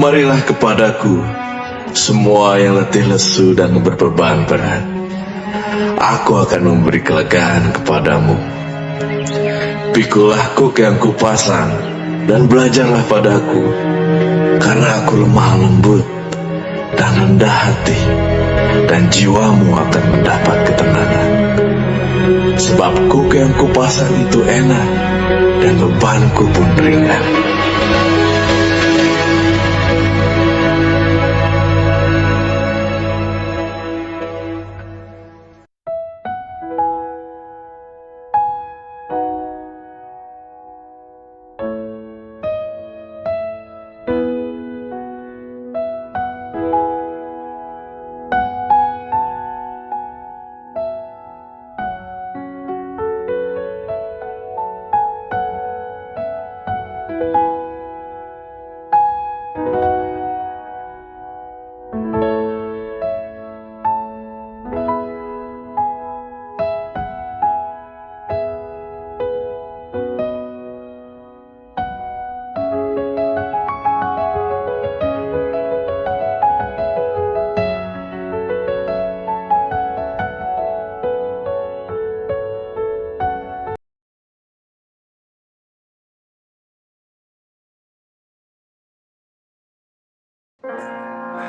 Marilah kepadaku, semua yang letih lesu dan berbeban berat. Aku akan memberi kelegaan kepadamu. Pikulah kuk yang kupasang, dan belajarlah padaku, karena aku lemah lembut dan rendah hati, dan jiwamu akan mendapat ketenangan. Sebab kuk yang kupasang itu enak, dan bebanku pun ringan.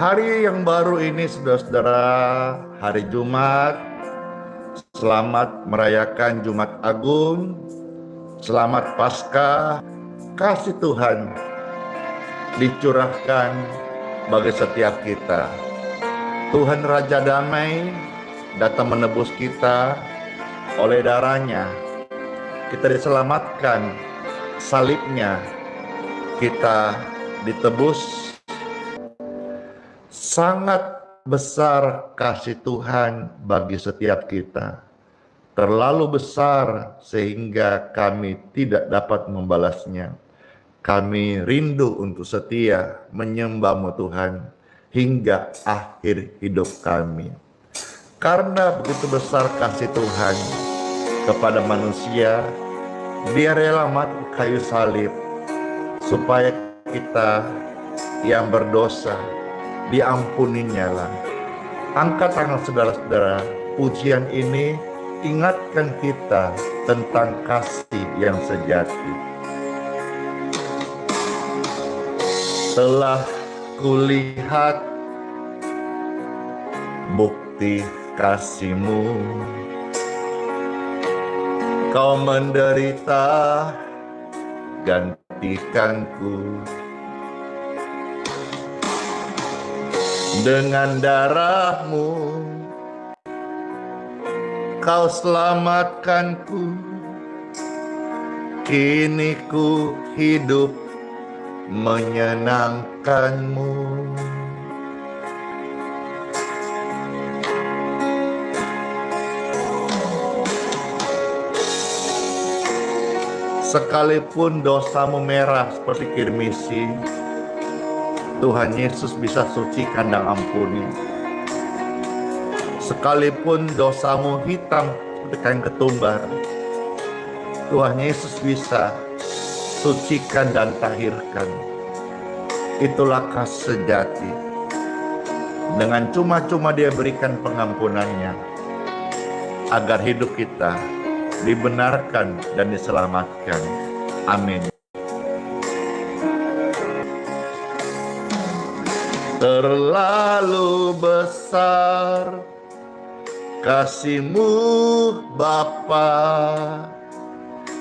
Hari yang baru ini, saudara-saudara, hari Jumat. Selamat merayakan Jumat Agung. Selamat Paskah. Kasih Tuhan dicurahkan bagi setiap kita. Tuhan Raja Damai datang menebus kita oleh darahnya. Kita diselamatkan, salibnya kita ditebus. Sangat besar kasih Tuhan bagi setiap kita. Terlalu besar sehingga kami tidak dapat membalasnya. Kami rindu untuk setia menyembah-Mu Tuhan hingga akhir hidup kami. Karena begitu besar kasih Tuhan kepada manusia, Dia rela mati kayu salib supaya kita yang berdosa diampuninya lah. Angkat tangan saudara-saudara, pujian ini ingatkan kita tentang kasih yang sejati. Telah kulihat bukti kasih-Mu, Kau menderita gantikanku. Dengan darah-Mu Kau selamatkanku. Kini ku hidup menyenangkan-Mu. Sekalipun dosamu merah seperti kirmisi, Tuhan Yesus bisa sucikan dan ampuni. Sekalipun dosamu hitam seperti kain ketumbar, Tuhan Yesus bisa sucikan dan tahirkan. Itulah kasih sejati. Dengan cuma-cuma Dia berikan pengampunannya, agar hidup kita dibenarkan dan diselamatkan. Amin. Terlalu besar kasih-Mu Bapa,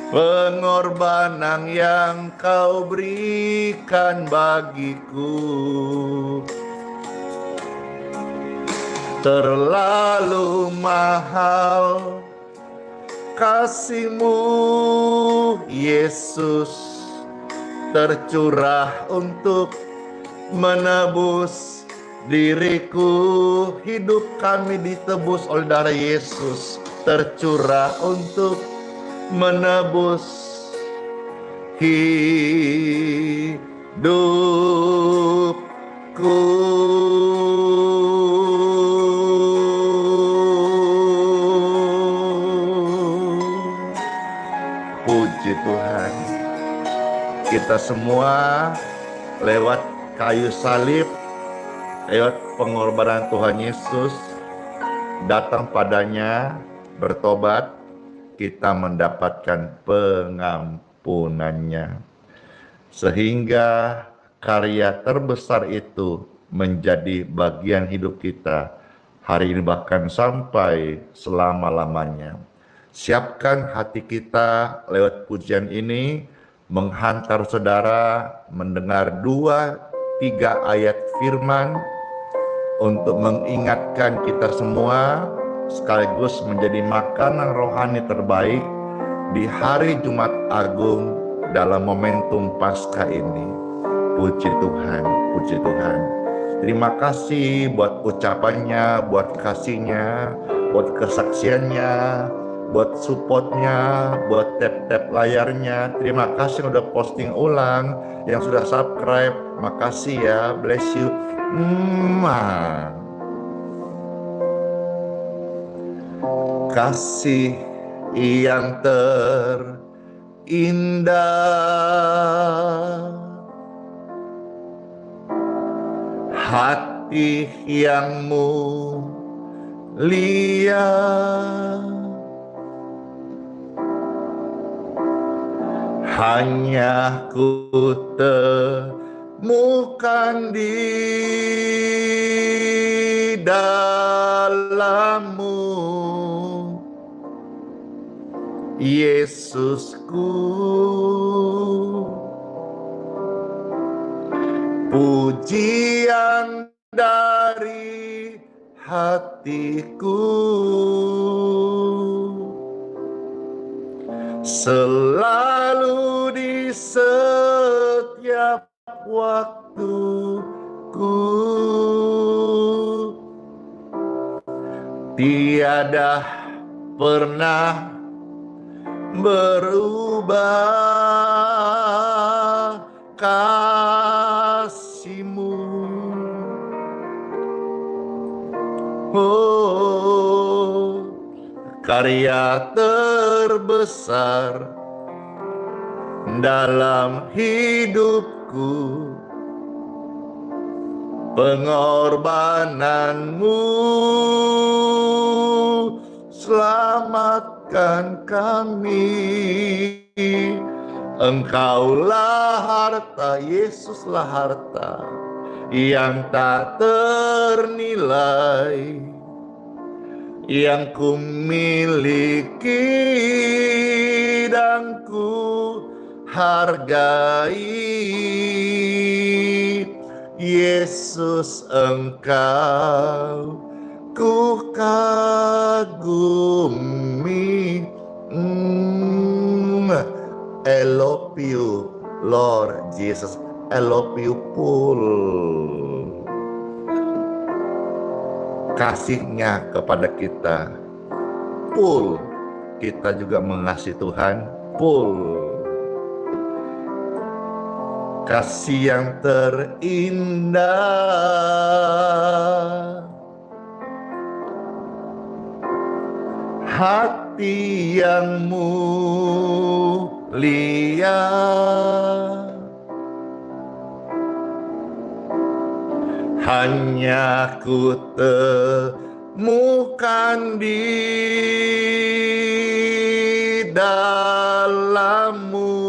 pengorbanan yang Kau berikan bagiku. Terlalu mahal kasih-Mu Yesus, tercurah untuk menebus diriku. Hidup kami ditebus oleh darah Yesus, tercurah untuk menebus hidupku. Puji Tuhan, kita semua lewat kayu salib, lewat pengorbanan Tuhan Yesus, datang padanya, bertobat, kita mendapatkan pengampunannya. Sehingga karya terbesar itu menjadi bagian hidup kita hari ini bahkan sampai selama-lamanya. Siapkan hati kita lewat pujian ini, menghantar saudara mendengar 2-3 ayat firman untuk mengingatkan kita semua, sekaligus menjadi makanan rohani terbaik di hari Jumat Agung dalam momentum Paskah ini. Puji Tuhan, puji Tuhan. Terima kasih buat ucapannya, buat kasihnya, buat kesaksiannya, buat supportnya, buat tap-tap layarnya. Terima kasih yang udah posting ulang, yang sudah subscribe. Makasih ya, bless you. Kasih yang terindah, hati yang mulia, hanya ku temukan di dalam-Mu, Yesusku. Pujian dari hatiku, selalu di setiap waktuku, tiada pernah berubah kasih-Mu. Oh, karya terbesar dalam hidupku, pengorbanan-Mu selamatkan kami. Engkaulah harta, Yesuslah harta yang tak ternilai, yang ku miliki dan ku hargai. Yesus, Engkau ku kagumi. I love you, Lord Jesus. I love you full. Kasihnya kepada kita full. Kita juga mengasihi Tuhan full. Kasih yang terindah, hati yang mulia, hanya ku temukan di dalam-Mu,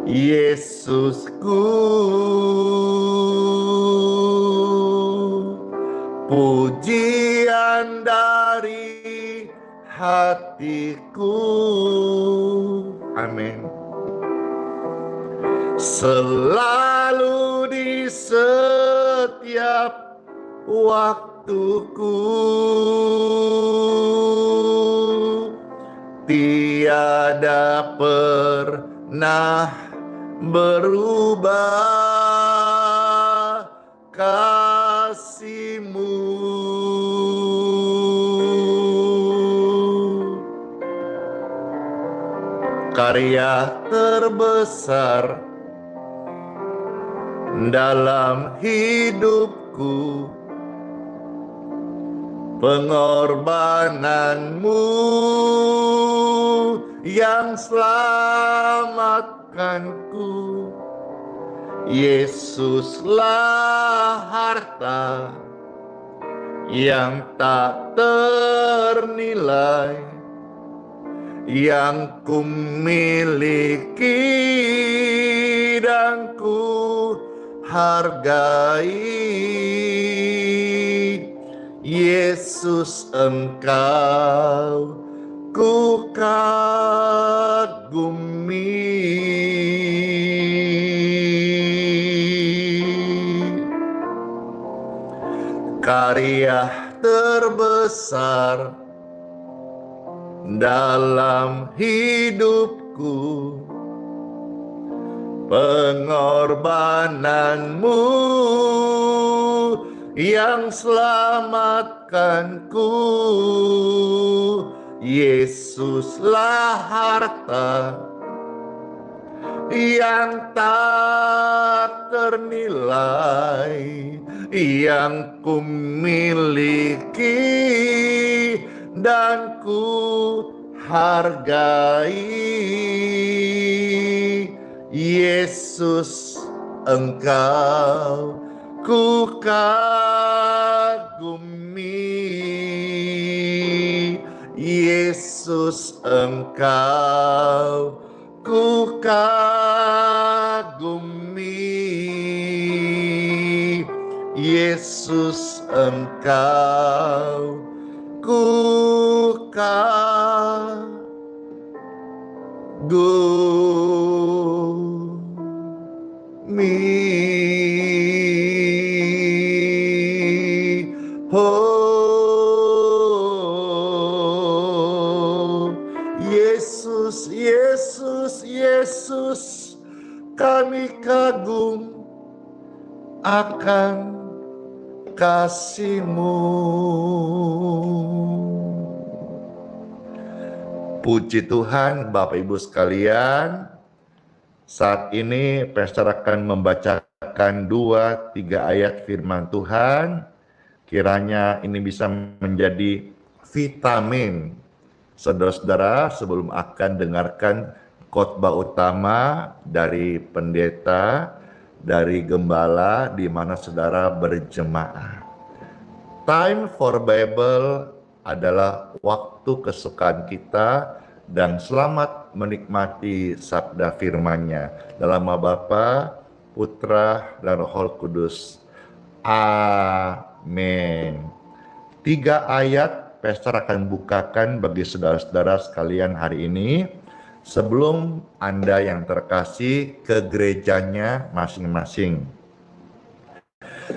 Yesusku. Pujian dari hatiku, amin. Selalu di setiap waktuku, tiada pernah berubah kasih-Mu. Karya terbesar dalam hidupku, pengorbanan-Mu yang selamatkanku. Yesuslah harta yang tak ternilai yang ku miliki dan ku hargai. Yesus, Engkau ku kagumi. Karya terbesar dalam hidupku, pengorbananmu yang selamatkanku. Yesuslah harta yang tak ternilai yang ku miliki dan ku hargai. Yesus, Engkau ku kagumi. Yesus, Engkau ku kagumi. Yesus, Engkau ku kagumi. Oh, Yesus, Yesus, Yesus, kami kagum akan kasih-Mu. Puji Tuhan, Bapak Ibu sekalian. Saat ini Pastor akan membacakan 2-3 ayat firman Tuhan. Kiranya ini bisa menjadi vitamin saudara-saudara sebelum akan dengarkan khotbah utama dari pendeta, dari gembala di mana saudara berjemaah. Time for Bible adalah waktu kesukaan kita dan selamat menikmati sabda firman-Nya. Dalam nama Bapa, Putra, dan Roh Kudus. Amin. 3 ayat Pastor akan bukakan bagi saudara-saudara sekalian hari ini. Sebelum Anda yang terkasih ke gerejanya masing-masing.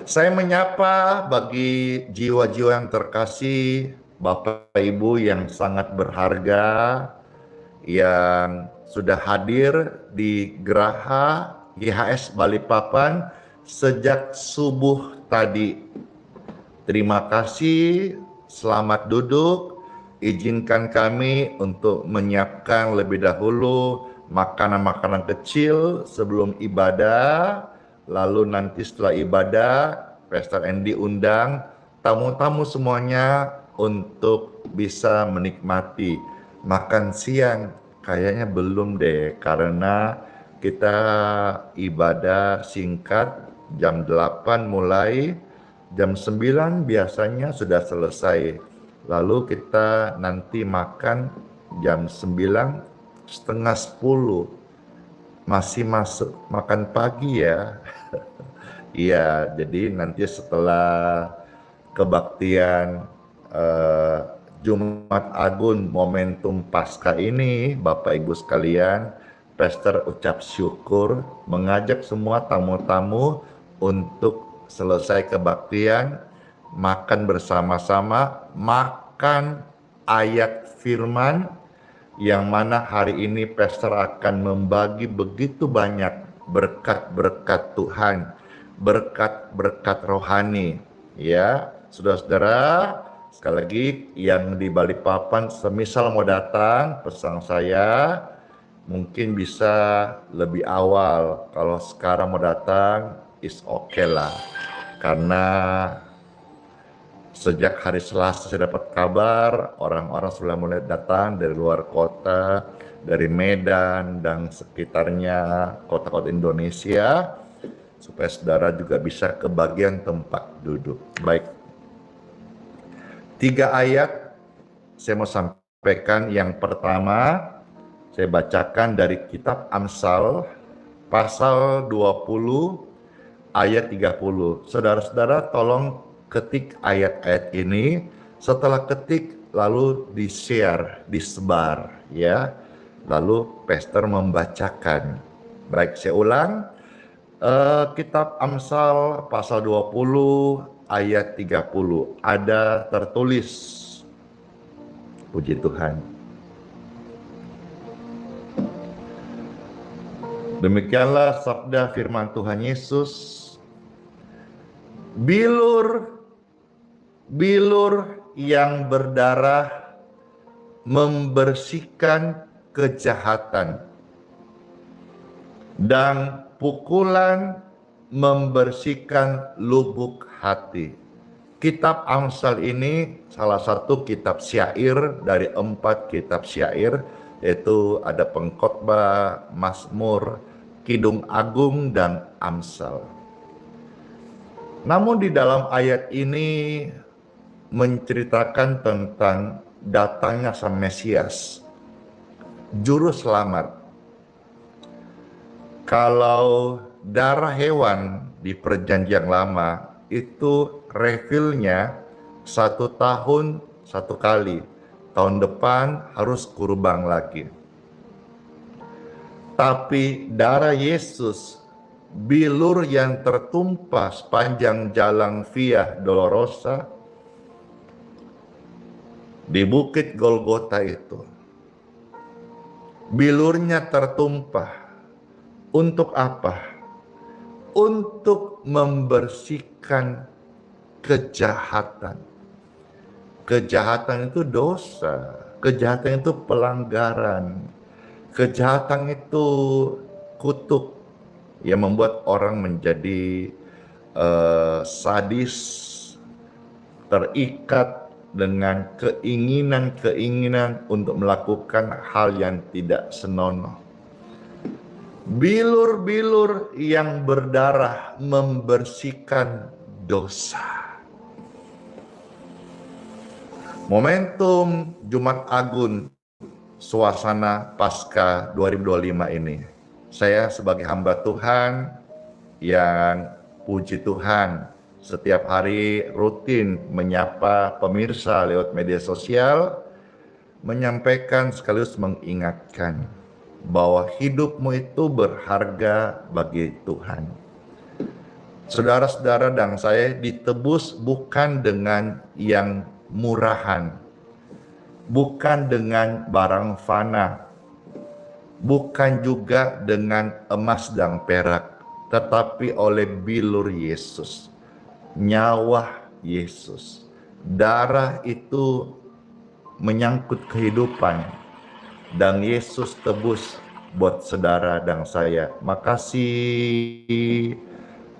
Saya menyapa bagi jiwa-jiwa yang terkasih, Bapak Ibu yang sangat berharga, yang sudah hadir di Geraha YHS Balikpapan sejak subuh tadi. Terima kasih, selamat duduk. Izinkan kami untuk menyiapkan lebih dahulu makanan-makanan kecil sebelum ibadah. Lalu nanti setelah ibadah, Pastor Andy undang tamu-tamu semuanya untuk bisa menikmati makan siang. Kayaknya belum deh, karena kita ibadah singkat jam 8 mulai, jam 9 biasanya sudah selesai. Lalu kita nanti makan jam 9:30. Masih masuk makan pagi ya. Iya, jadi nanti setelah kebaktian Jumat Agung momentum Paskah ini, Bapak Ibu sekalian, Pastor ucap syukur mengajak semua tamu-tamu untuk selesai kebaktian, makan bersama-sama, makan ayat firman yang mana hari ini Pastor akan membagi begitu banyak berkat-berkat Tuhan, berkat-berkat rohani. Ya, saudara-saudara, sekali lagi yang di Balikpapan semisal mau datang, pesan saya mungkin bisa lebih awal. Kalau sekarang mau datang, is okay lah. Karena sejak hari Selasa saya dapat kabar orang-orang sudah mulai datang dari luar kota, dari Medan dan sekitarnya kota-kota Indonesia. supaya saudara juga bisa ke bagian tempat duduk. Baik. 3 ayat saya mau sampaikan. Yang pertama, saya bacakan dari kitab Amsal pasal 20 ayat 30. Saudara-saudara tolong ketik ayat-ayat ini. Setelah ketik lalu di-share, disebar ya. Lalu pastor membacakan. Baik, saya ulang. Kitab Amsal pasal 20 ayat 30 ada tertulis, puji Tuhan. Demikianlah sabda firman Tuhan Yesus. Bilur yang berdarah membersihkan kejahatan, dan pukulan membersihkan lubuk hati. Kitab Amsal ini salah satu kitab syair dari 4 kitab syair, yaitu ada Pengkhotbah, Mazmur, Kidung Agung, dan Amsal. Namun di dalam ayat ini menceritakan tentang datangnya Sang Mesias, Juru Selamat. Kalau darah hewan di perjanjian lama itu refillnya 1 tahun 1 kali. Tahun depan harus kurban lagi. Tapi darah Yesus, bilur yang tertumpah sepanjang jalan Via Dolorosa di Bukit Golgota itu, bilurnya tertumpah. Untuk apa? Untuk membersihkan kejahatan. Kejahatan itu dosa, kejahatan itu pelanggaran, kejahatan itu kutuk yang membuat orang menjadi sadis, terikat dengan keinginan-keinginan untuk melakukan hal yang tidak senonoh. Bilur-bilur yang berdarah membersihkan dosa. Momentum Jumat Agung suasana Paskah 2025 ini, saya sebagai hamba Tuhan yang puji Tuhan setiap hari rutin menyapa pemirsa lewat media sosial, menyampaikan sekaligus mengingatkan bahwa hidupmu itu berharga bagi Tuhan. Saudara-saudara dan saya ditebus bukan dengan yang murahan, bukan dengan barang fana, bukan juga dengan emas dan perak, tetapi oleh bilur Yesus, nyawa Yesus. Darah itu menyangkut kehidupan, dan Yesus tebus buat saudara dan saya. Makasih,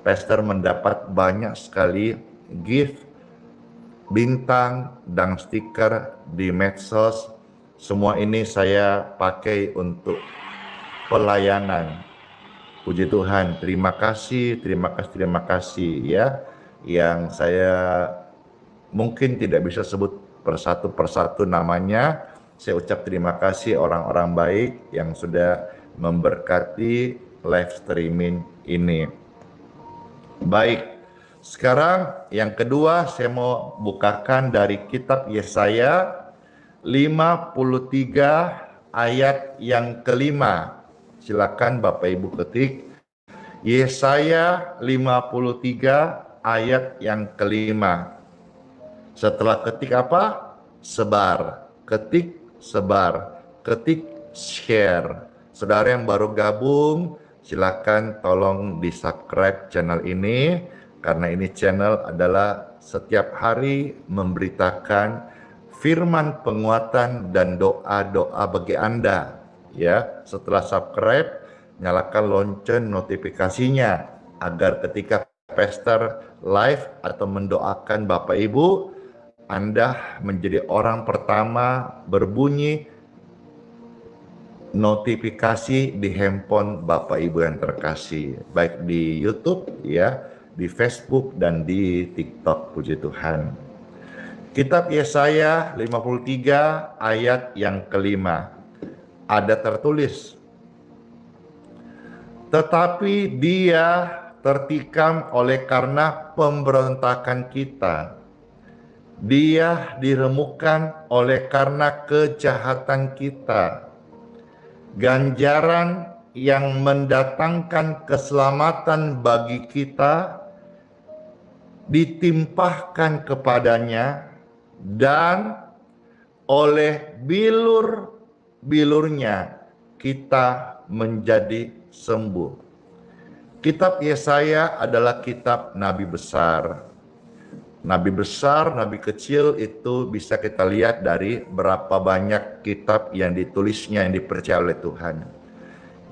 pastor mendapat banyak sekali gift, bintang, dan stiker di medsos. Semua ini saya pakai untuk pelayanan. Puji Tuhan, terima kasih ya. Yang saya mungkin tidak bisa sebut persatu namanya. Saya ucap terima kasih orang-orang baik yang sudah memberkati live streaming ini. Baik, sekarang yang kedua saya mau bukakan dari kitab Yesaya 53 ayat yang kelima. Silakan Bapak Ibu ketik Yesaya 53 ayat yang kelima. Setelah ketik apa? Sebar. Ketik sebar, ketik share. Saudara yang baru gabung, silakan tolong di subscribe channel ini, karena ini channel adalah setiap hari memberitakan firman penguatan dan doa-doa bagi Anda. Ya, setelah subscribe, nyalakan lonceng notifikasinya agar ketika pastor live atau mendoakan Bapak Ibu, Anda menjadi orang pertama berbunyi notifikasi di handphone Bapak Ibu yang terkasih, baik di YouTube ya, di Facebook dan di TikTok. Puji Tuhan. Kitab Yesaya 53 ayat yang kelima ada tertulis, tetapi dia tertikam oleh karena pemberontakan kita, dia diremukkan oleh karena kejahatan kita. Ganjaran yang mendatangkan keselamatan bagi kita ditimpahkan kepadanya, dan oleh bilur-bilurnya kita menjadi sembuh. Kitab Yesaya adalah kitab nabi besar. Nabi besar, nabi kecil itu bisa kita lihat dari berapa banyak kitab yang ditulisnya, yang dipercaya oleh Tuhan.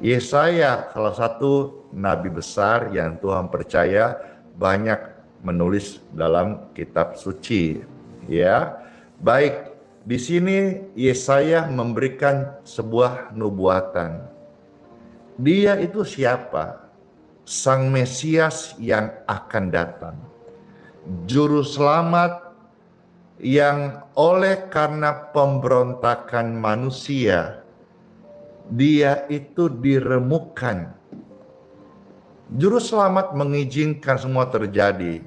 Yesaya salah satu nabi besar yang Tuhan percaya banyak menulis dalam kitab suci. Ya, baik, di sini Yesaya memberikan sebuah nubuatan. Dia itu siapa? Sang Mesias yang akan datang. Juru selamat yang oleh karena pemberontakan manusia, dia itu diremukkan. Juru selamat mengizinkan semua terjadi.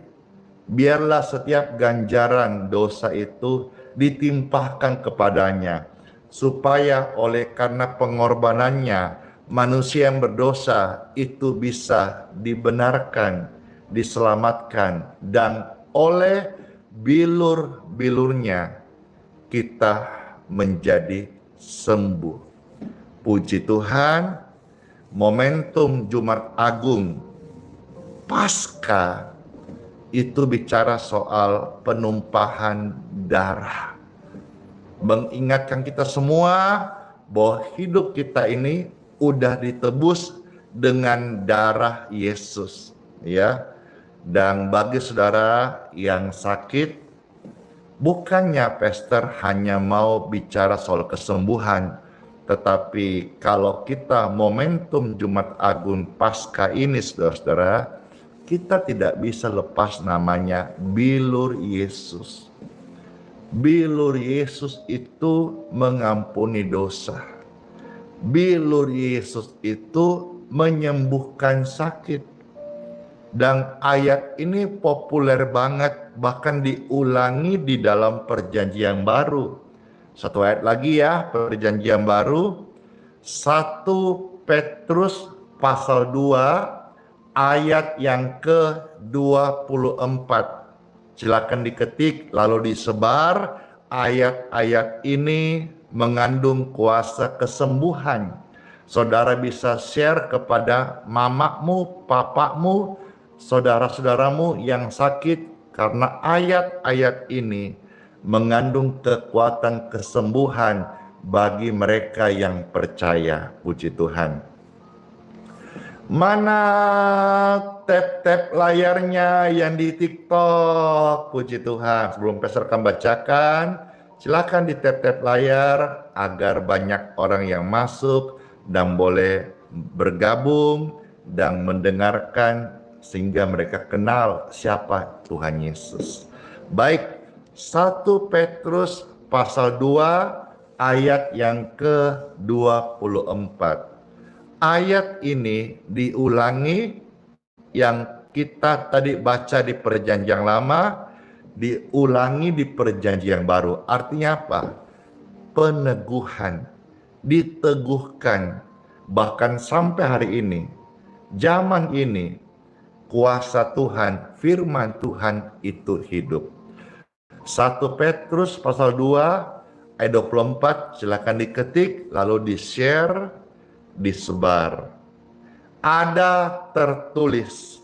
Biarlah setiap ganjaran dosa itu ditimpahkan kepadanya, supaya oleh karena pengorbanannya manusia yang berdosa itu bisa dibenarkan, diselamatkan, dan oleh bilur-bilurnya kita menjadi sembuh. Puji Tuhan, momentum Jumat Agung Paskah itu bicara soal penumpahan darah. Mengingatkan kita semua bahwa hidup kita ini udah ditebus dengan darah Yesus, ya. Dan bagi saudara yang sakit, bukannya pastor hanya mau bicara soal kesembuhan, tetapi kalau kita momentum Jumat Agung Paskah ini, saudara-saudara, kita tidak bisa lepas namanya bilur Yesus. Bilur Yesus itu mengampuni dosa. Bilur Yesus itu menyembuhkan sakit. Dan ayat ini populer banget, bahkan diulangi di dalam perjanjian baru. Satu ayat lagi ya, perjanjian baru. 1 Petrus pasal 2 ayat yang ke-24. Silakan diketik lalu disebar. Ayat-ayat ini mengandung kuasa kesembuhan. Saudara bisa share kepada mamamu, papamu, saudara-saudaramu yang sakit, karena ayat-ayat ini mengandung kekuatan kesembuhan bagi mereka yang percaya. Puji Tuhan. Mana tap-tap layarnya yang di TikTok? Puji Tuhan. Sebelum pastor akan bacakan, silakan di tap-tap layar agar banyak orang yang masuk dan boleh bergabung dan mendengarkan sehingga mereka kenal siapa Tuhan Yesus. Baik, 1 Petrus pasal 2 ayat yang ke-24. Ayat ini diulangi yang kita tadi baca di perjanjian lama, diulangi di perjanjian baru. Artinya apa? Peneguhan, diteguhkan, bahkan sampai hari ini, zaman ini, kuasa Tuhan, firman Tuhan itu hidup. 1 Petrus pasal 2 ayat 24, silakan diketik lalu di-share, disebar. Ada tertulis,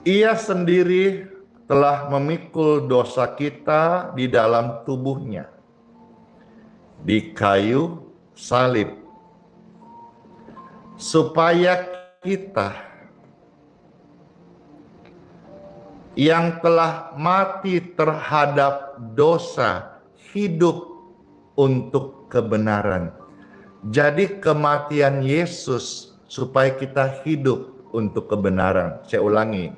Ia sendiri telah memikul dosa kita di dalam tubuhnya di kayu salib, supaya kita yang telah mati terhadap dosa hidup untuk kebenaran. Jadi kematian Yesus supaya kita hidup untuk kebenaran. Saya ulangi,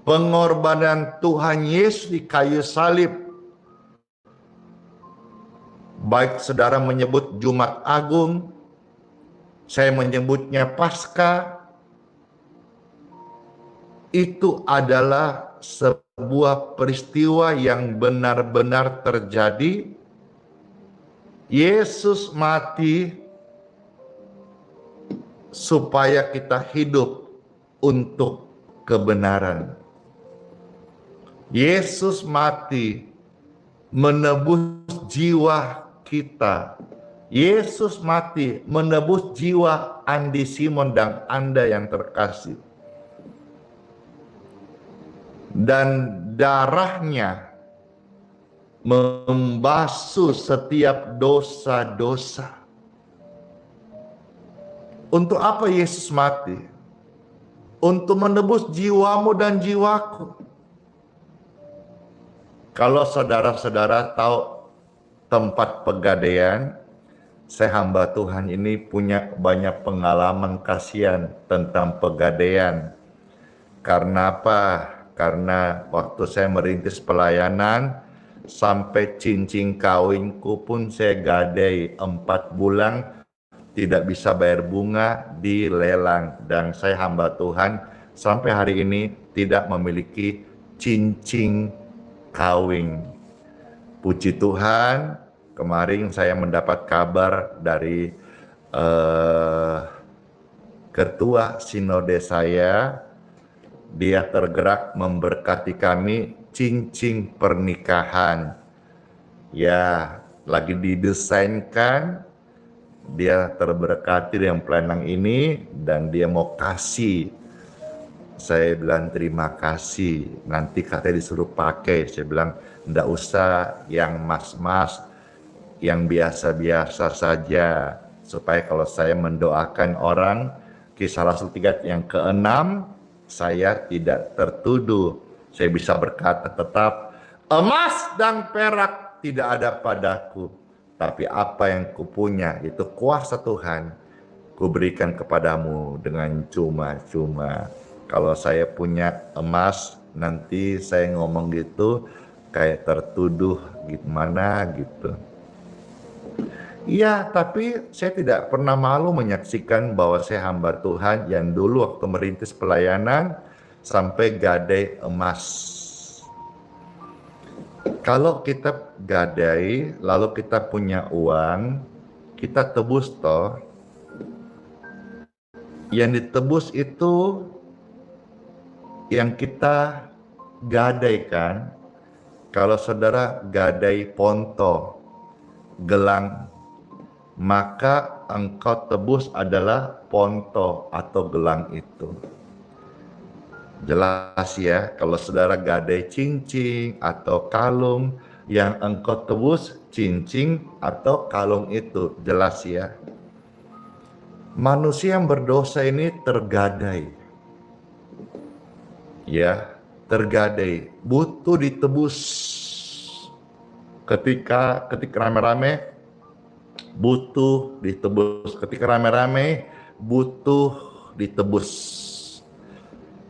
pengorbanan Tuhan Yesus di kayu salib, baik saudara menyebut Jumat Agung, saya menyebutnya Paskah, itu adalah sebuah peristiwa yang benar-benar terjadi. Yesus mati supaya kita hidup untuk kebenaran. Yesus mati menebus jiwa kita. Yesus mati menebus jiwa Andi Simon dan Anda yang terkasih. Dan darahnya membasuh setiap dosa-dosa. Untuk apa Yesus mati? Untuk menebus jiwamu dan jiwaku. Kalau saudara-saudara tahu tempat pegadaian, saya hamba Tuhan ini punya banyak pengalaman kasihan tentang pegadaian. Karena apa? Karena waktu saya merintis pelayanan, sampai cincin kawinku pun saya gadai 4 bulan, tidak bisa bayar bunga, dilelang. Dan saya hamba Tuhan sampai hari ini tidak memiliki cincin kawin. Puji Tuhan, kemarin saya mendapat kabar dari ketua sinode saya. Dia tergerak memberkati kami cincin pernikahan. Ya, lagi didesainkan. Dia terberkati dengan pelayanan ini dan dia mau kasih. Saya bilang terima kasih. Nanti katanya disuruh pakai. Saya bilang enggak usah yang mas-mas, yang biasa-biasa saja. Supaya kalau saya mendoakan orang, Kisah Rasul 3 yang ke-6, saya tidak tertuduh. Saya bisa berkata tetap, emas dan perak tidak ada padaku. Tapi apa yang kupunya itu kuasa Tuhan, kuberikan kepadamu dengan cuma-cuma. Kalau saya punya emas, nanti saya ngomong gitu kayak tertuduh gimana gitu. Iya, tapi saya tidak pernah malu menyaksikan bahwa saya hamba Tuhan yang dulu waktu merintis pelayanan sampai gadai emas. Kalau kita gadai, lalu kita punya uang, kita tebus toh. Yang ditebus itu yang kita gadaikan. Kalau saudara gadai ponto, gelang, maka engkau tebus adalah ponto atau gelang itu. Jelas ya, kalau saudara gadai cincin atau kalung, yang engkau tebus cincin atau kalung itu, jelas ya. Manusia yang berdosa ini tergadai. Ya, tergadai, butuh ditebus. Ketika rame-rame, butuh ditebus. Ketika rame-rame, butuh ditebus.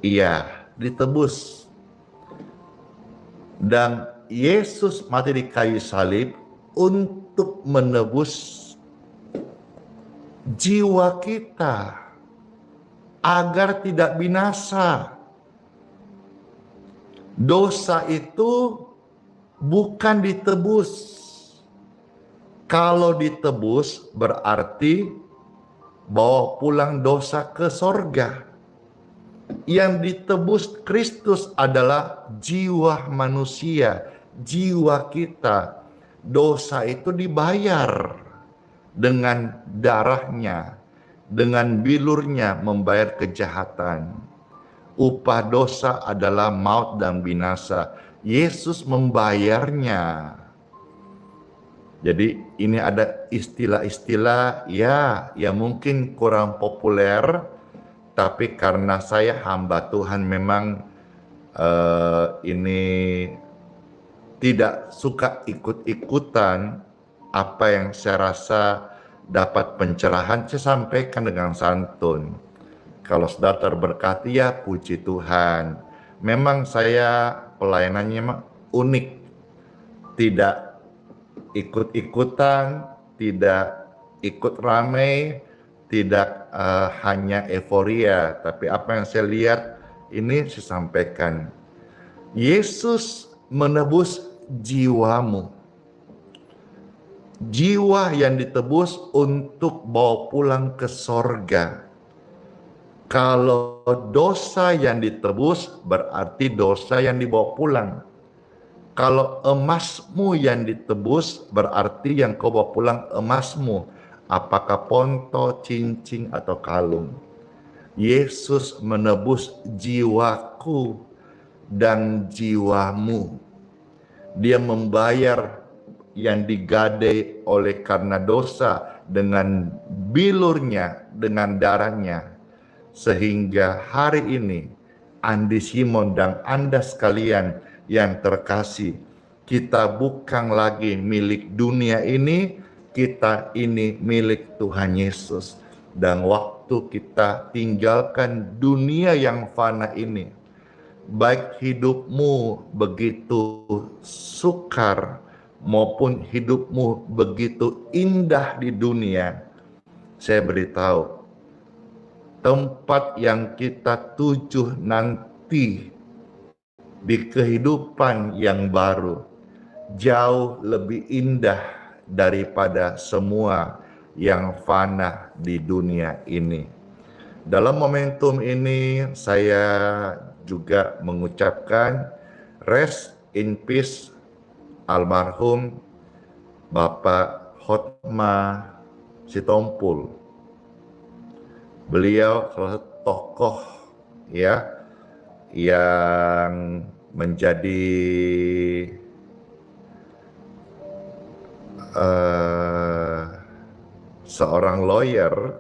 Iya, ditebus. Dan Yesus mati di kayu salib untuk menebus jiwa kita agar tidak binasa. Dosa itu bukan ditebus. Kalau ditebus berarti bawa pulang dosa ke sorga. Yang ditebus Kristus adalah jiwa manusia, jiwa kita. Dosa itu dibayar dengan darahnya, dengan bilurnya membayar kejahatan. Upah dosa adalah maut dan binasa. Yesus membayarnya. Jadi ini ada istilah-istilah ya yang mungkin kurang populer, tapi karena saya hamba Tuhan memang ini tidak suka ikut-ikutan, apa yang saya rasa dapat pencerahan, saya sampaikan dengan santun. Kalau saudara terberkati, ya puji Tuhan. Memang saya pelayanannya unik, tidak ikut-ikutan, tidak ikut ramai, tidak hanya euforia, tapi apa yang saya lihat ini saya sampaikan. Yesus menebus jiwamu. Jiwa yang ditebus untuk bawa pulang ke sorga. Kalau dosa yang ditebus berarti dosa yang dibawa pulang. Kalau emasmu yang ditebus berarti yang kau bawa pulang emasmu. Apakah ponto, cincin, atau kalung. Yesus menebus jiwaku dan jiwamu. Dia membayar yang digadai oleh karena dosa dengan bilurnya, dengan darahnya. Sehingga hari ini Andi Simon dan Anda sekalian yang terkasih, kita bukan lagi milik dunia ini, kita ini milik Tuhan Yesus. Dan waktu kita tinggalkan dunia yang fana ini, baik hidupmu begitu sukar maupun hidupmu begitu indah di dunia, saya beritahu, tempat yang kita tuju nanti di kehidupan yang baru jauh lebih indah daripada semua yang fana di dunia ini. Dalam momentum ini saya juga mengucapkan rest in peace almarhum Bapak Hotma Sitompul. Beliau salah satu tokoh ya yang menjadi seorang lawyer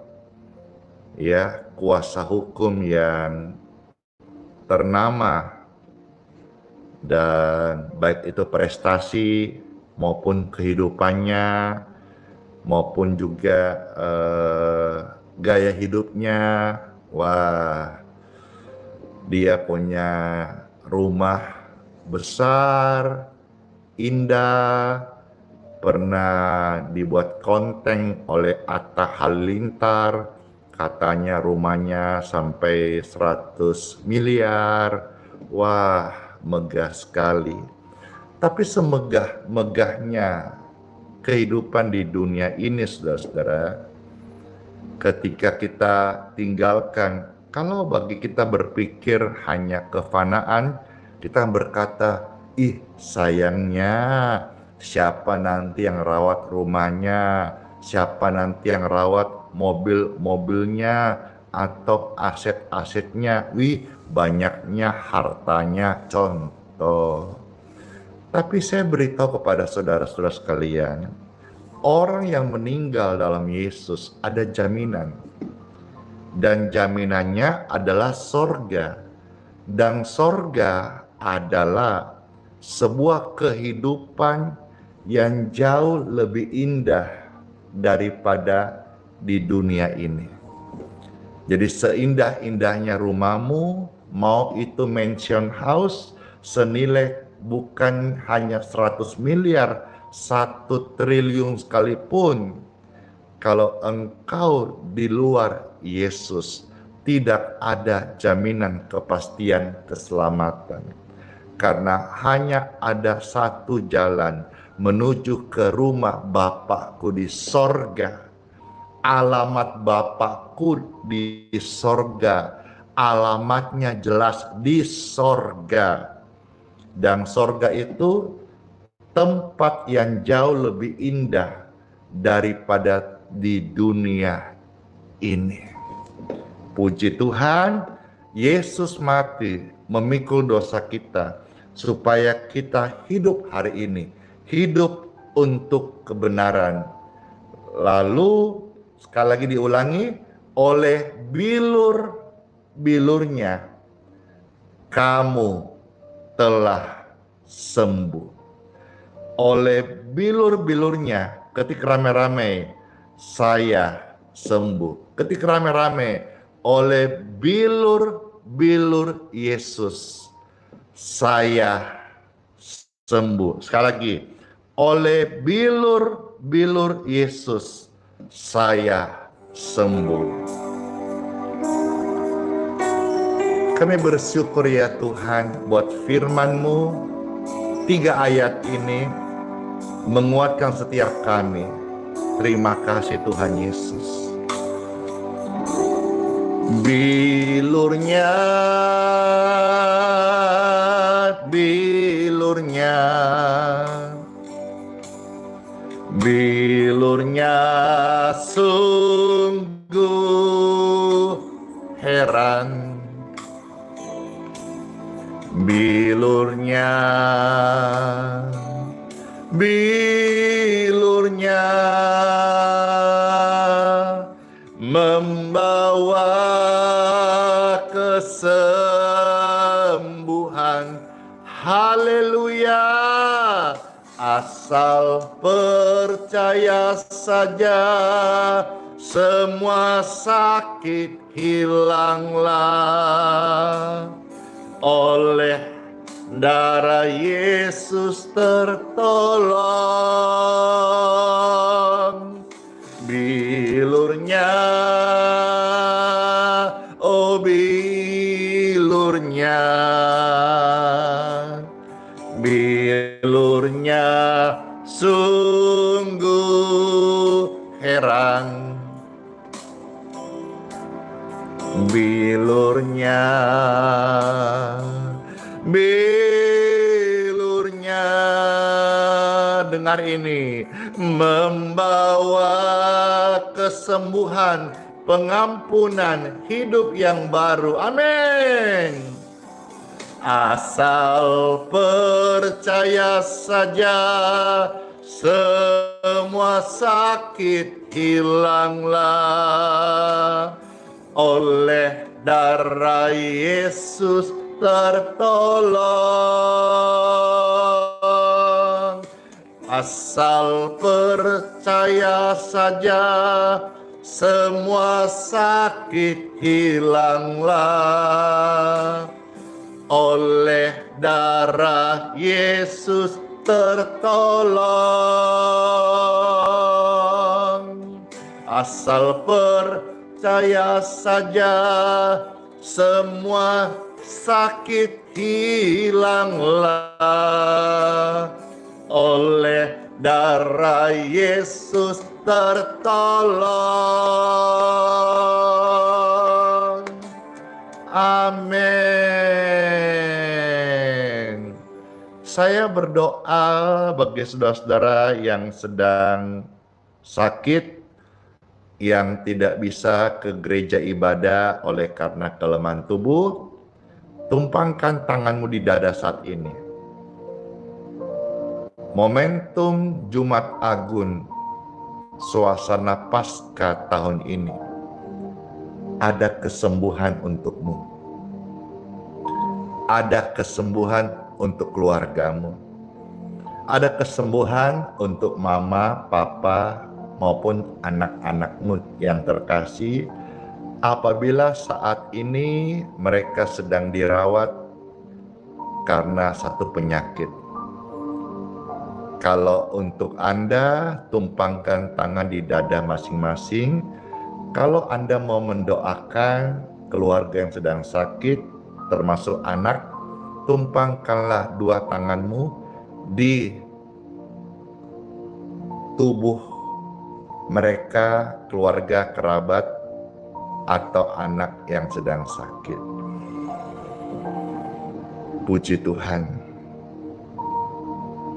ya, kuasa hukum yang ternama, dan baik itu prestasi maupun kehidupannya maupun juga gaya hidupnya. Wah, dia punya rumah besar, indah, pernah dibuat konten oleh Atta Halilintar, katanya rumahnya sampai 100 miliar. Wah, megah sekali. Tapi semegah-megahnya kehidupan di dunia ini, saudara-saudara, ketika kita tinggalkan, kalau bagi kita berpikir hanya kefanaan, kita berkata, ih sayangnya, siapa nanti yang rawat rumahnya, siapa nanti yang rawat mobil-mobilnya atau aset-asetnya, wih banyaknya hartanya, contoh. Tapi saya beritahu kepada saudara-saudara sekalian, orang yang meninggal dalam Yesus ada jaminan. Dan jaminannya adalah sorga. Dan sorga adalah sebuah kehidupan yang jauh lebih indah daripada di dunia ini. Jadi seindah-indahnya rumahmu, mau itu mansion house senilai bukan hanya 100 miliar, 1 triliun sekalipun, kalau engkau di luar Yesus, tidak ada jaminan kepastian keselamatan. Karena hanya ada satu jalan menuju ke rumah Bapakku di sorga. Alamat Bapakku di sorga, alamatnya jelas di sorga. Dan sorga itu tempat yang jauh lebih indah daripada di dunia ini. Puji Tuhan, Yesus mati memikul dosa kita supaya kita hidup hari ini, hidup untuk kebenaran. Lalu sekali lagi diulangi, oleh bilur-bilurnya kamu telah sembuh. Oleh bilur-bilurnya ketika rame-rame saya sembuh. Ketika rame-rame oleh bilur-bilur Yesus saya sembuh. Sekali lagi, oleh bilur-bilur Yesus saya sembuh. Kami bersyukur ya Tuhan buat firman-Mu. 3 ayat ini menguatkan setiap kami. Terima kasih Tuhan Yesus. Bilurnya, bilurnya, bilurnya sungguh heran. Bilurnya, bilurnya membawa kesembuhan. Haleluya. Asal percaya saja, semua sakit hilanglah. Oleh darah Yesus tertolong. Bilurnya, oh bilurnya, bilurnya sungguh heran. Bilurnya, bilurnya, dengar ini, membawa kesembuhan, pengampunan, hidup yang baru. Amin. Asal percaya saja, semua sakit hilanglah. Oleh darah Yesus tertolong. Asal percaya saja, semua sakit hilanglah. Oleh darah Yesus tertolong. Asal percaya saja, semua sakit hilanglah. Oleh darah Yesus tertolong. Amin. Saya berdoa bagi saudara-saudara yang sedang sakit, yang tidak bisa ke gereja ibadah oleh karena kelemahan tubuh. Tumpangkan tanganmu di dada saat ini. Momentum Jumat Agung, suasana Paskah tahun ini, ada kesembuhan untukmu. Ada kesembuhan untuk keluargamu. Ada kesembuhan untuk mama, papa, maupun anak-anakmu yang terkasih, apabila saat ini mereka sedang dirawat karena satu penyakit. Kalau untuk Anda, tumpangkan tangan di dada masing-masing. Kalau Anda mau mendoakan keluarga yang sedang sakit, termasuk anak, tumpangkanlah 2 tanganmu di tubuh mereka, keluarga, kerabat, atau anak yang sedang sakit. Puji Tuhan.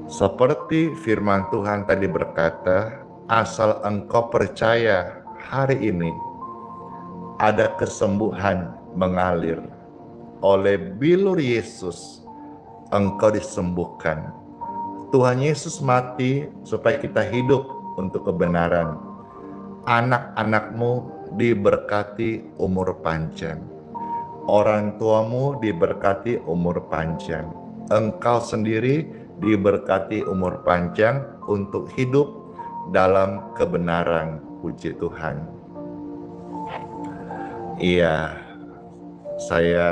Seperti firman Tuhan tadi berkata, asal engkau percaya hari ini ada kesembuhan mengalir. Oleh bilur Yesus engkau disembuhkan. Tuhan Yesus mati supaya kita hidup untuk kebenaran. Anak-anakmu diberkati umur panjang. Orang tuamu diberkati umur panjang. Engkau sendiri diberkati umur panjang untuk hidup dalam kebenaran. Puji Tuhan. Iya, saya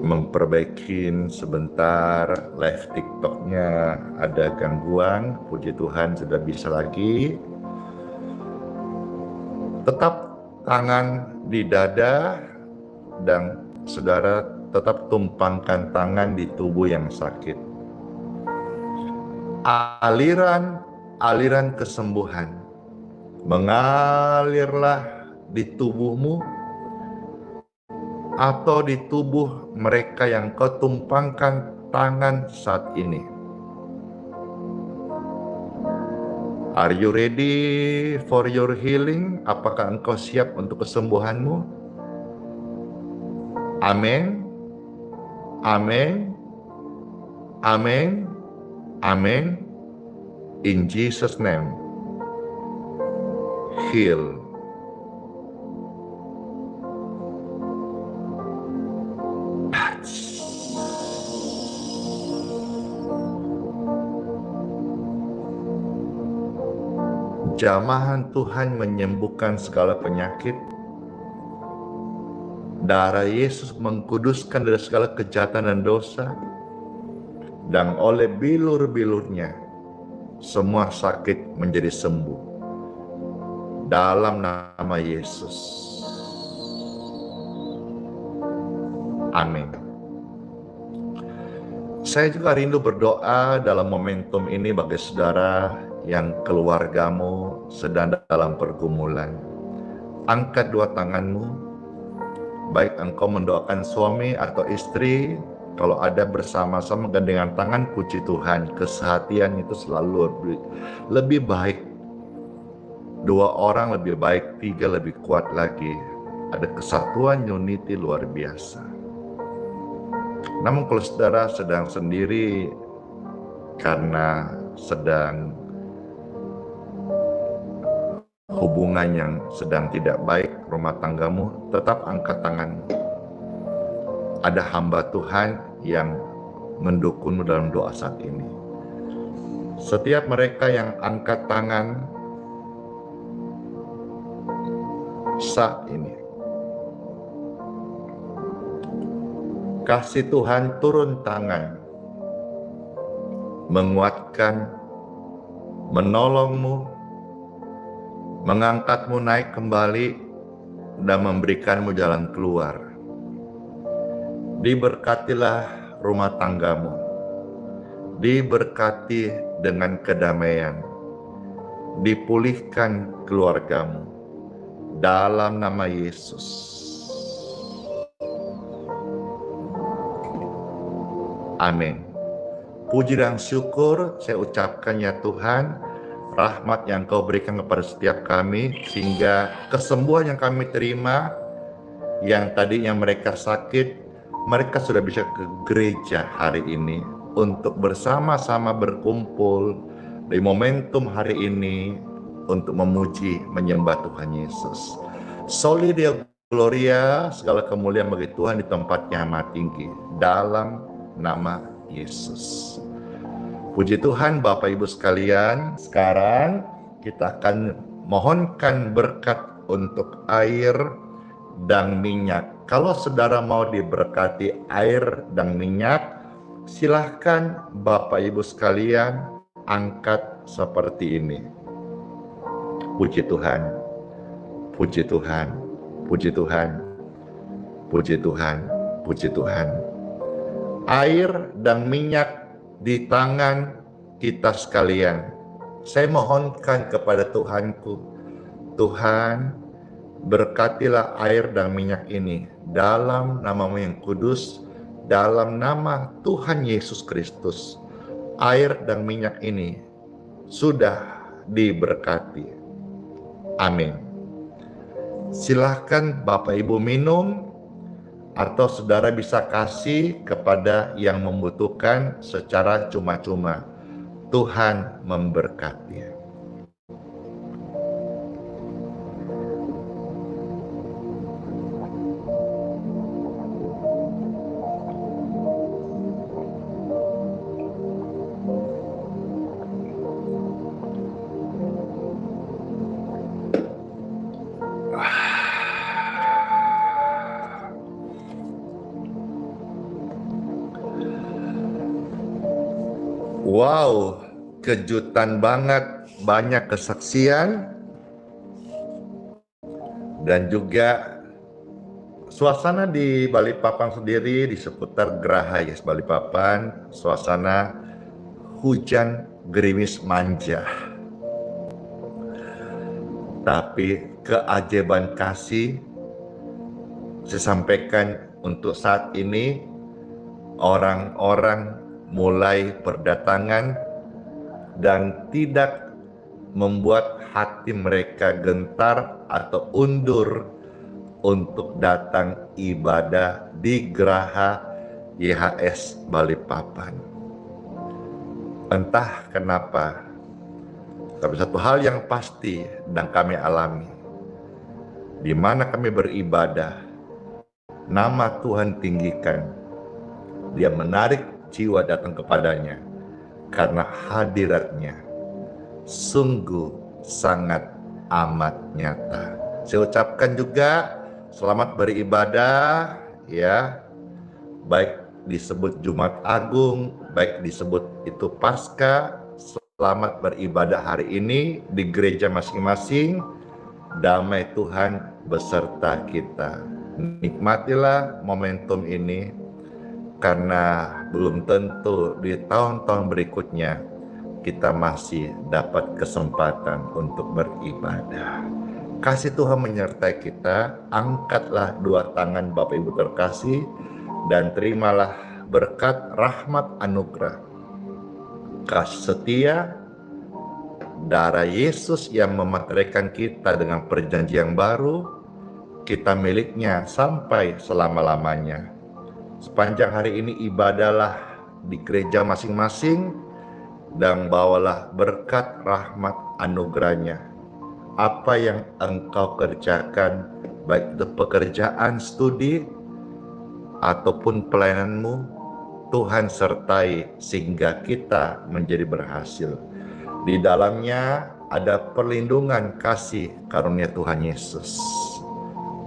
memperbaiki sebentar live TikToknya, ada gangguan. Puji Tuhan sudah bisa lagi. Tetap tangan di dada dan saudara tetap tumpangkan tangan di tubuh yang sakit. Aliran kesembuhan mengalirlah di tubuhmu atau di tubuh mereka yang kau tumpangkan tangan saat ini. Are you ready for your healing? Apakah engkau siap untuk kesembuhanmu? Amin. Amin. Amin. Amin. In Jesus' name, heal. Jamahan Tuhan menyembuhkan segala penyakit. Darah Yesus mengkuduskan dari segala kejahatan dan dosa. Dan oleh bilur-bilurnya, semua sakit menjadi sembuh. Dalam nama Yesus. Amin. Saya juga rindu berdoa dalam momentum ini bagi saudara yang keluargamu sedang dalam pergumulan. Angkat dua tanganmu, baik engkau mendoakan suami atau istri, kalau ada bersama-sama dengan tangan. Puji Tuhan, kesehatan itu selalu lebih baik. Dua orang lebih baik, tiga lebih kuat lagi. Ada kesatuan unity luar biasa. Namun kalau saudara sedang sendiri karena sedang hubungan yang sedang tidak baik rumah tanggamu, tetap angkat tanganmu. Ada hamba Tuhan yang mendukungmu dalam doa saat ini. Setiap mereka yang angkat tangan saat ini, kasih Tuhan turun tangan, menguatkan, menolongmu, mengangkatmu naik kembali, dan memberikanmu jalan keluar. Diberkatilah rumah tanggamu, diberkati dengan kedamaian, dipulihkan keluargamu, dalam nama Yesus. Amin. Puji dan syukur saya ucapkan ya Tuhan, rahmat yang Kau berikan kepada setiap kami, sehingga kesembuhan yang kami terima, yang tadinya mereka sakit, mereka sudah bisa ke gereja hari ini untuk bersama-sama berkumpul di momentum hari ini untuk memuji, menyembah Tuhan Yesus. Soli Deo Gloria, segala kemuliaan bagi Tuhan di tempatnya yang maha tinggi, dalam nama Yesus. Puji Tuhan Bapak Ibu sekalian, sekarang kita akan mohonkan berkat untuk air dan minyak. Kalau saudara mau diberkati air dan minyak, silahkan Bapak Ibu sekalian angkat seperti ini. Puji Tuhan, puji Tuhan, puji Tuhan, puji Tuhan, puji Tuhan. Air dan minyak di tangan kita sekalian. Saya mohonkan kepada Tuhanku, Tuhan, berkatilah air dan minyak ini dalam nama-Mu yang kudus, dalam nama Tuhan Yesus Kristus. Air dan minyak ini sudah diberkati. Amin. Silahkan Bapak Ibu minum, atau saudara bisa kasih kepada yang membutuhkan secara cuma-cuma. Tuhan memberkati. Wow, kejutan banget, banyak kesaksian dan juga suasana di Balikpapan sendiri, di seputar Geraha Yes Balikpapan, suasana hujan gerimis manja. Tapi keajaiban kasih saya sampaikan untuk saat ini, orang-orang mulai berdatangan dan tidak membuat hati mereka gentar atau undur untuk datang ibadah di Geraha YHS Balikpapan. Entah kenapa, tapi satu hal yang pasti dan kami alami, di mana kami beribadah, nama Tuhan tinggikan. Dia menarik jiwa datang kepadanya karena hadiratnya sungguh sangat amat nyata. Saya ucapkan juga selamat beribadah ya, baik disebut Jumat Agung, baik disebut itu Paskah. Selamat beribadah hari ini di gereja masing-masing. Damai Tuhan beserta kita. Nikmatilah momentum ini, karena belum tentu di tahun-tahun berikutnya kita masih dapat kesempatan untuk beribadah. Kasih Tuhan menyertai kita. Angkatlah dua tangan Bapak Ibu terkasih dan terimalah berkat rahmat anugerah, kasih setia, darah Yesus yang memateraikan kita dengan perjanjian baru, kita miliknya sampai selama-lamanya. Sepanjang hari ini ibadahlah di gereja masing-masing dan bawalah berkat rahmat anugerahnya. Apa yang engkau kerjakan, baik itu pekerjaan, studi, ataupun pelayananmu, Tuhan sertai sehingga kita menjadi berhasil. Di dalamnya ada perlindungan kasih karunia Tuhan Yesus.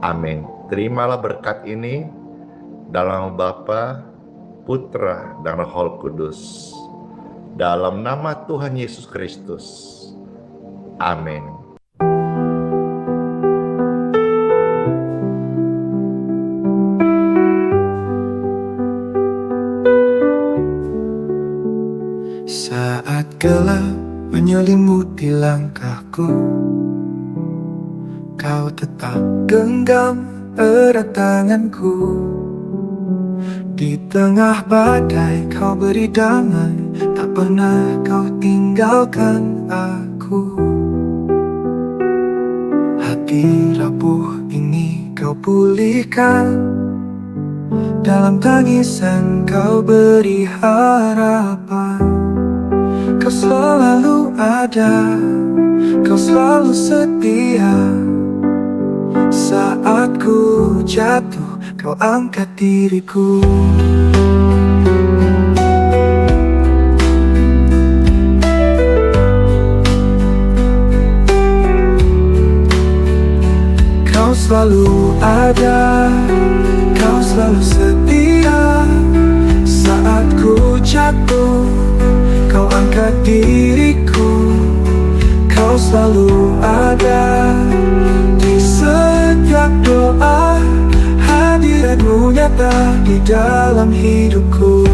Amin. Terimalah berkat ini dalam Bapa, Putra, dan Roh Kudus. Dalam nama Tuhan Yesus Kristus. Amin. Saat gelap menyelimuti langkahku, kau tetap genggam erat tanganku. Di tengah badai kau beri damai, tak pernah kau tinggalkan aku. Hati rapuh ini kau pulihkan, dalam tangisan kau beri harapan. Kau selalu ada, kau selalu setia. Saat ku jatuh, kau angkat diriku. Kau selalu ada, kau selalu setia. Saat ku jatuh, kau angkat diriku. Kau selalu ada di setiap doa. Hadiratmu nyata di dalam hidupku.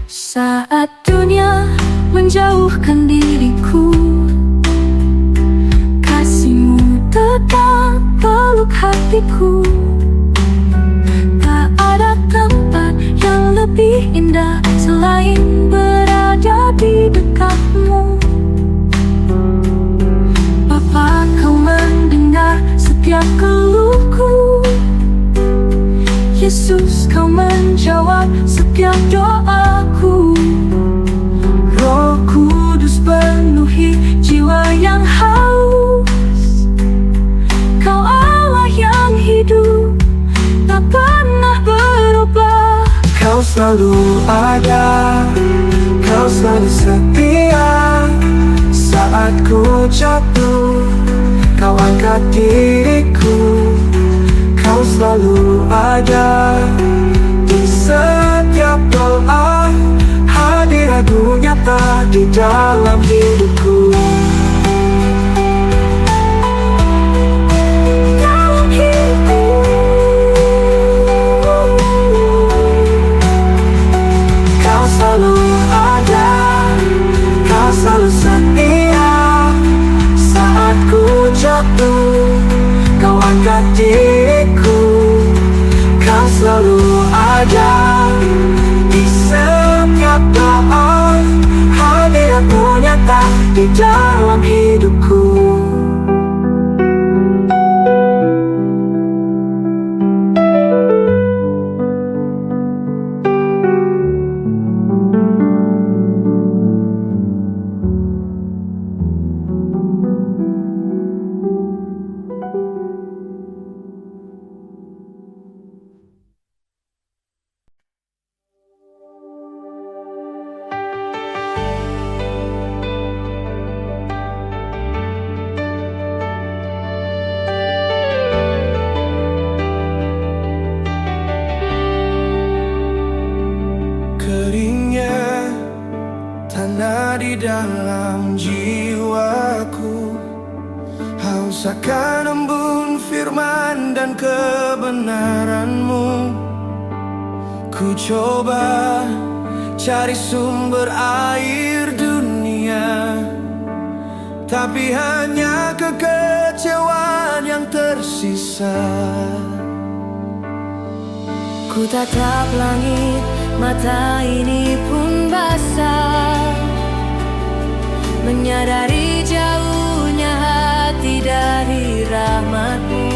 Saat dunia menjauhkan diriku, kasih-Mu tetap peluk hatiku. Tak ada tempat yang lebih indah selain berada di dekat-Mu. Bapa, Kau mendengar setiap keluhku. Yesus, Kau menjawab setiap doaku. Roh Kudus penuhi jiwa yang haus. Kau Allah yang hidup, tak pernah berubah. Kau selalu ada, kau selalu setia. Saat ku jatuh, kau angkat diriku. Kau selalu ada di setiap doa, hadiratmu nyata di dalam hidupku. Kau selalu ada, kau selalu setia. Saat ku jatuh, kau angkat diriku. Kau selalu ada di setiap doa, hadiratmu nyata di dalam hidupku. Keringnya tanah di dalam jiwaku, haus akan embun firman dan kebenaranmu. Ku coba cari sumber air dunia, tapi hanya kekecewaan yang tersisa. Ku tatap langit, mata ini pun basah, menyadari jauhnya hati dari rahmat-Mu.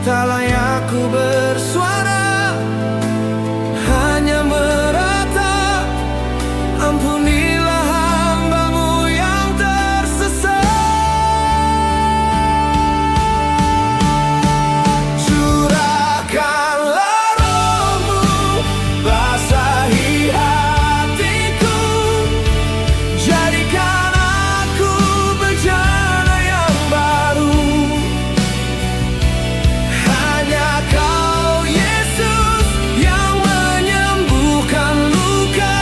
Tak layak ku bersuara, hanya meratap. Ampunilah hamba-Mu yang tersesat. Curahkanlah Roh-Mu, basahi hatiku. Jadikan aku bejana yang baru. Hanya Kau Yesus yang menyembuhkan luka,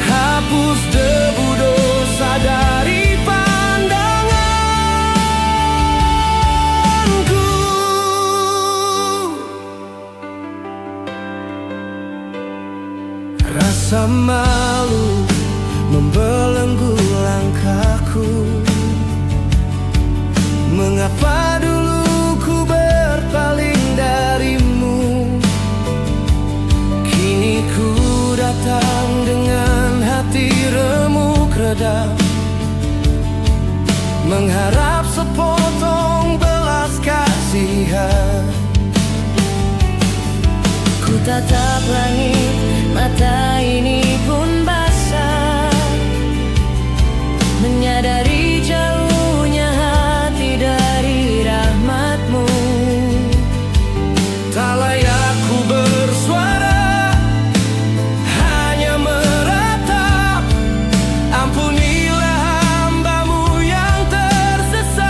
hapus debu dosa dari pandanganku. Rasa malu membelenggu langkahku. Mengapa dulu ku berpaling darimu? Kini ku datang dengan hati remuk redam, mengharap sepotong belas kasihan. Ku tatap langit, mata ini pun basah, menyadari jauhnya hati dari rahmat-Mu. Tak layak ku bersuara, hanya meratap. Ampunilah hamba-Mu yang tersesat.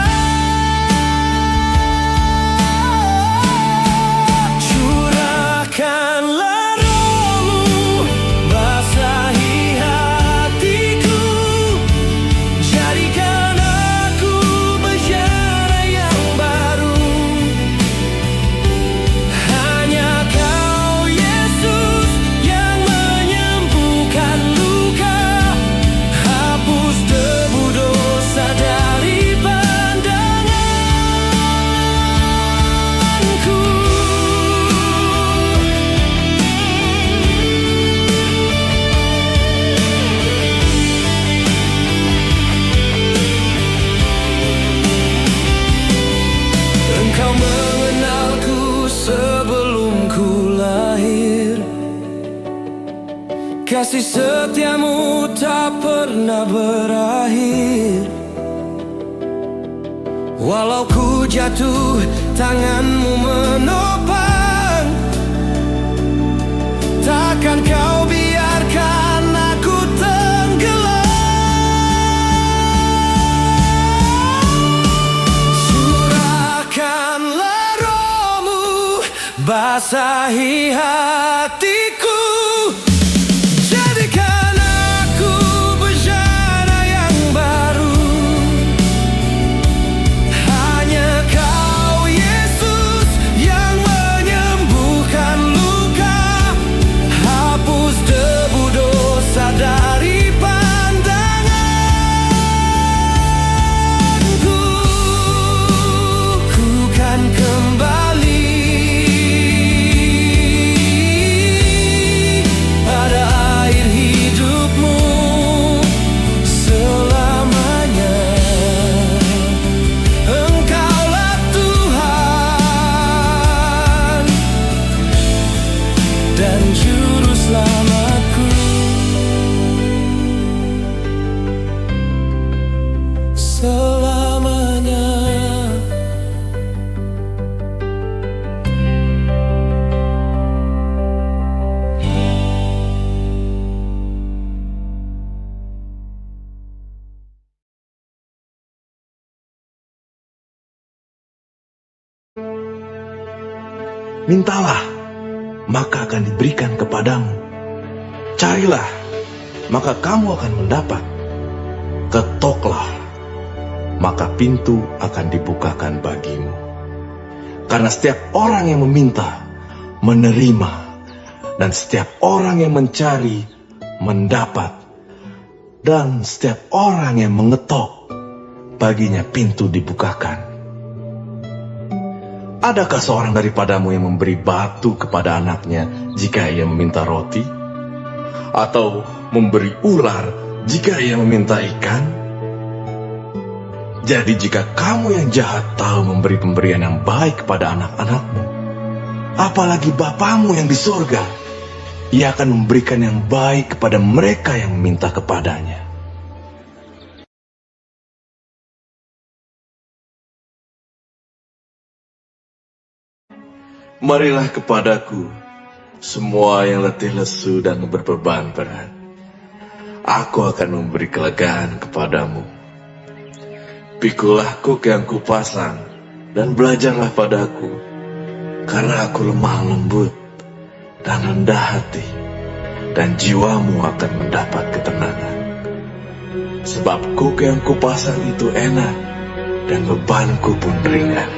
Curahkanlah Roh-Mu, basahi hatiku. Jadikan aku bejana yang baru. Hanya Kau Yesus yang menyembuhkan luka, hapus debu dosa dari pandanganku. Engkau mengenalku sebelum ku lahir. Kasih setiamu tak pernah berakhir. Walau ku jatuh, tanganmu menopang. Takkan Kau biarkan aku tenggelam. basahi hatiku. Jadikan aku bejana yang baru. Hanya Kau Yesus yang menyembuhkan luka. Hapus debu dosa dari pandanganku. Ku kan kembali pada air hidupmu selamanya. Engkaulah Tuhan dan Juru Selamatku. Selamanya. Mintalah, maka akan diberikan kepadamu. Carilah, maka kamu akan mendapat. Ketoklah, maka pintu akan dibukakan bagimu. Karena setiap orang yang meminta, menerima, dan setiap orang yang mencari, mendapat. Dan setiap orang yang mengetok, baginya pintu dibukakan. Adakah seorang daripadamu yang memberi batu kepada anaknya jika ia meminta roti? Atau memberi ular jika ia meminta ikan? Jadi jika kamu yang jahat tahu memberi pemberian yang baik kepada anak-anakmu, apalagi Bapamu yang di surga, Ia akan memberikan yang baik kepada mereka yang meminta kepadanya. Marilah kepadaku, semua yang letih lesu dan berbeban berat. Aku akan memberi kelegaan kepadamu. Pikulah kuk yang kupasang, dan belajarlah padaku, karena aku lemah lembut dan rendah hati, dan jiwamu akan mendapat ketenangan. Sebab kuk yang kupasang itu enak, dan bebanku pun ringan.